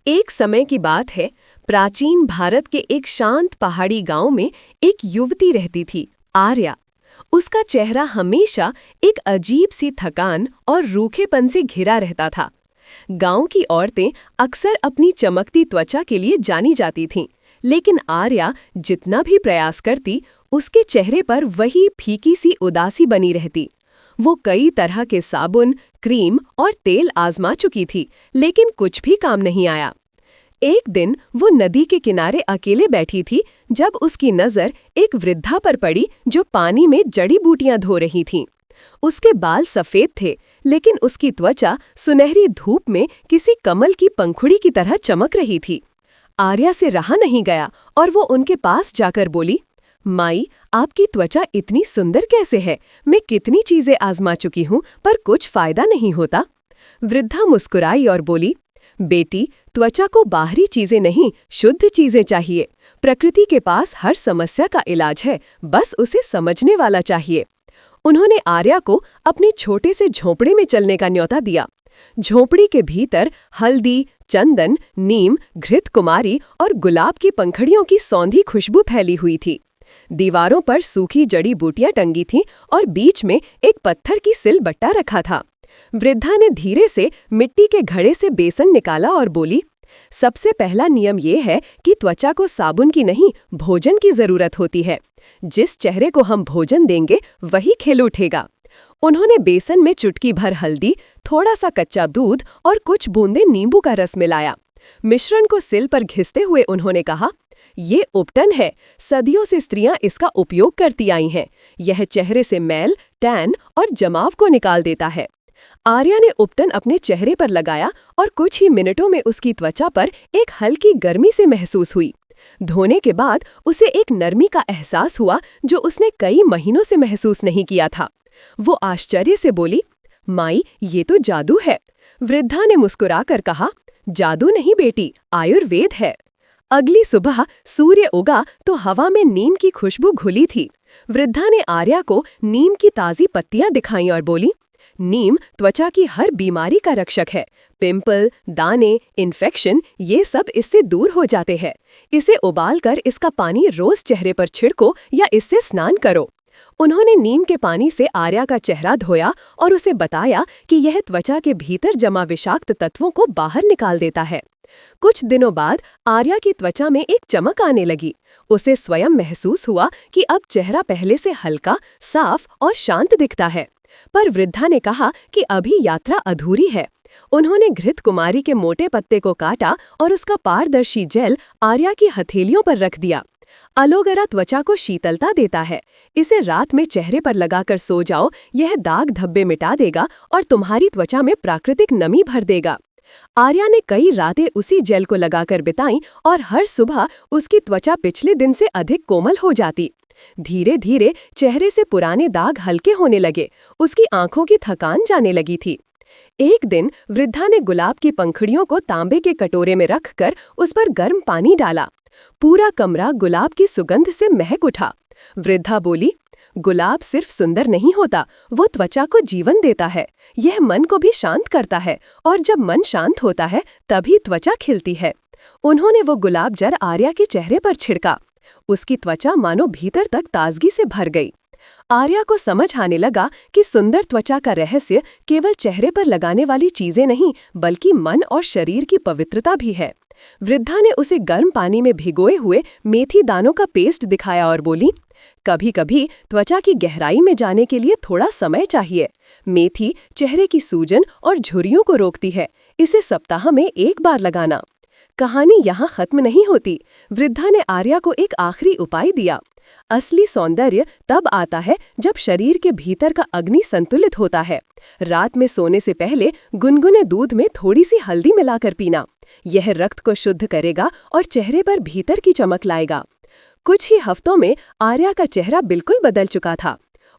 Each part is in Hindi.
एक समय की बात है। प्राचीन भारत के एक शांत पहाड़ी गांव में एक युवती रहती थी, आर्या। उसका चेहरा हमेशा एक अजीब सी थकान और रूखेपन से घिरा रहता था। गांव की औरतें अक्सर अपनी चमकती त्वचा के लिए जानी जाती थीं, लेकिन आर्या जितना भी प्रयास करती, उसके चेहरे पर वही फीकी सी उदासी बनी रहती। वो कई तरह के साबुन, क्रीम और तेल आजमा चुकी थी, लेकिन कुछ भी काम नहीं आया। एक दिन वो नदी के किनारे अकेले बैठी थी जब उसकी नजर एक वृद्धा पर पड़ी जो पानी में जड़ी बूटियां धो रही थीं। उसके बाल सफेद थे, लेकिन उसकी त्वचा सुनहरी धूप में किसी कमल की पंखुड़ी की तरह चमक रही थी। आर्या से रहा नहीं गया और वो उनके पास जाकर बोली, माई, आपकी त्वचा इतनी सुंदर कैसे है? मैं कितनी चीजें आजमा चुकी हूँ, पर कुछ फायदा नहीं होता। वृद्धा मुस्कुराई और बोली, बेटी, त्वचा को बाहरी चीजें नहीं, शुद्ध चीजें चाहिए। प्रकृति के पास हर समस्या का इलाज है, बस उसे समझने वाला चाहिए। उन्होंने आर्या को अपने छोटे से झोंपड़े में चलने का न्योता दिया। झोंपड़ी के भीतर हल्दी, चंदन, नीम, घृत कुमारी और गुलाब की पंखड़ियों की सौंधी खुशबू फैली हुई थी। दीवारों पर सूखी जड़ी बूटियां टंगी थीं और बीच में एक पत्थर की सिलबट्टा रखा था। वृद्धा ने धीरे से मिट्टी के घड़े से बेसन निकाला और बोली, सबसे पहला नियम ये है कि त्वचा को साबुन की नहीं, भोजन की जरूरत होती है। जिस चेहरे को हम भोजन देंगे वही खिल उठेगा। उन्होंने बेसन में चुटकी भर हल्दी, थोड़ा सा कच्चा दूध और कुछ बूंदे नींबू का रस मिलाया। मिश्रण को सिल पर घिसते हुए उन्होंने कहा, ये उपटन है। सदियों से स्त्रियां इसका उपयोग करती आई हैं। यह चेहरे से मैल, टैन और जमाव को निकाल देता है। आर्या ने उपटन अपने चेहरे पर लगाया और कुछ ही मिनटों में उसकी त्वचा पर एक हल्की गर्मी से महसूस हुई। धोने के बाद उसे एक नरमी का एहसास हुआ जो उसने कई महीनों से महसूस नहीं किया था। वो आश्चर्य से बोली, माई, ये तो जादू है। वृद्धा ने मुस्कुराकर कहा, जादू नहीं बेटी, आयुर्वेद है। अगली सुबह सूर्य उगा तो हवा में नीम की खुशबू घुली थी। वृद्धा ने आर्या को नीम की ताज़ी पत्तियां दिखाईं और बोली, नीम त्वचा की हर बीमारी का रक्षक है। पिंपल, दाने, इन्फेक्शन, ये सब इससे दूर हो जाते हैं। इसे उबालकर इसका पानी रोज चेहरे पर छिड़को या इससे स्नान करो। उन्होंने नीम के पानी से आर्या का चेहरा धोया और उसे बताया कि यह त्वचा के भीतर जमा विषाक्त तत्वों को बाहर निकाल देता है। कुछ दिनों बाद आर्या की त्वचा में एक चमक आने लगी। उसे स्वयं महसूस हुआ कि अब चेहरा पहले से हल्का, साफ और शांत दिखता है। पर वृद्धा ने कहा कि अभी यात्रा अधूरी है। उन्होंने घृत कुमारी के मोटे पत्ते को काटा और उसका पारदर्शी जेल आर्या की हथेलियों पर रख दिया। एलोवेरा त्वचा को शीतलता देता है। इसे रात में चेहरे पर लगाकर सो जाओ, यह दाग धब्बे मिटा देगा और तुम्हारी त्वचा में प्राकृतिक नमी भर देगा। आर्या ने कई रातें उसी जेल को लगाकर बिताईं और हर सुबह उसकी त्वचा पिछले दिन से अधिक कोमल हो जाती। धीरे धीरे चेहरे से पुराने दाग हल्के होने लगे। उसकी आंखों की थकान जाने लगी थी। एक दिन वृद्धा ने गुलाब की पंखुड़ियों को तांबे के कटोरे में रखकर उस पर गर्म पानी डाला। पूरा कमरा गुलाब की सुगंध से महक उठा। वृद्धा बोली, गुलाब सिर्फ सुंदर नहीं होता, वो त्वचा को जीवन देता है। यह मन को भी शांत करता है और जब मन शांत होता है तभी त्वचा खिलती है। उन्होंने वो गुलाब जल आर्या के चेहरे पर छिड़का। उसकी त्वचा मानो भीतर तक ताजगी से भर गई। आर्या को समझ आने लगा कि सुंदर त्वचा का रहस्य केवल चेहरे पर लगाने वाली चीजें नहीं, बल्कि मन और शरीर की पवित्रता भी है। वृद्धा ने उसे गर्म पानी में भिगोए हुए मेथी दानों का पेस्ट दिखाया और बोली, कभी कभी त्वचा की गहराई में जाने के लिए थोड़ा समय चाहिए। मेथी चेहरे की सूजन और झुर्रियों को रोकती है। इसे सप्ताह में एक बार लगाना। कहानी यहाँ खत्म नहीं होती। वृद्धा ने आर्या को एक आखिरी उपाय दिया। असली सौंदर्य तब आता है जब शरीर के भीतर का अग्नि संतुलित होता है। रात में सोने से पहले गुनगुने दूध में थोड़ी सी हल्दी मिलाकर पीना। यह रक्त को शुद्ध करेगा और चेहरे पर भीतर की चमक लाएगा। कुछ ही हफ्तों में आर्या का चेहरा बिल्कुल बदल चुका था।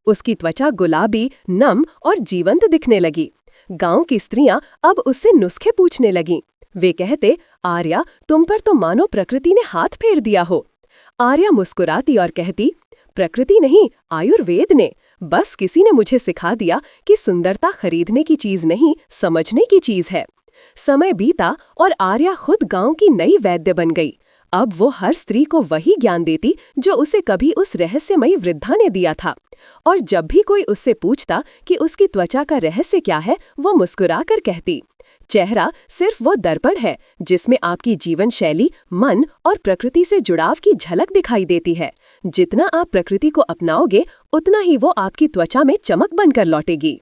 उसकी त्वचा गुलाबी, नम और जीवंत दिखने लगी। गांव की स्त्रियां अब उससे नुस्खे पूछने लगीं। वे कहते, आर्या, तुम पर तो मानो प्रकृति ने हाथ फेर दिया हो। आर्या मुस्कुराती और कहती, प्रकृति नहीं, आयुर्वेद ने। बस किसी ने मुझे सिखा दिया कि सुंदरता खरीदने की चीज नहीं, समझने की चीज है। समय बीता और आर्या खुद गांव की नई वैद्य बन गई। अब वो हर स्त्री को वही ज्ञान देती जो उसे कभी उस रहस्यमयी वृद्धा ने दिया था। और जब भी कोई उससे पूछता कि उसकी त्वचा का रहस्य क्या है, वो मुस्कुरा कर कहती, चेहरा सिर्फ वो दर्पण है जिसमें आपकी जीवन शैली, मन और प्रकृति से जुड़ाव की झलक दिखाई देती है। जितना आप प्रकृति को अपनाओगे, उतना ही वो आपकी त्वचा में चमक बनकर लौटेगी।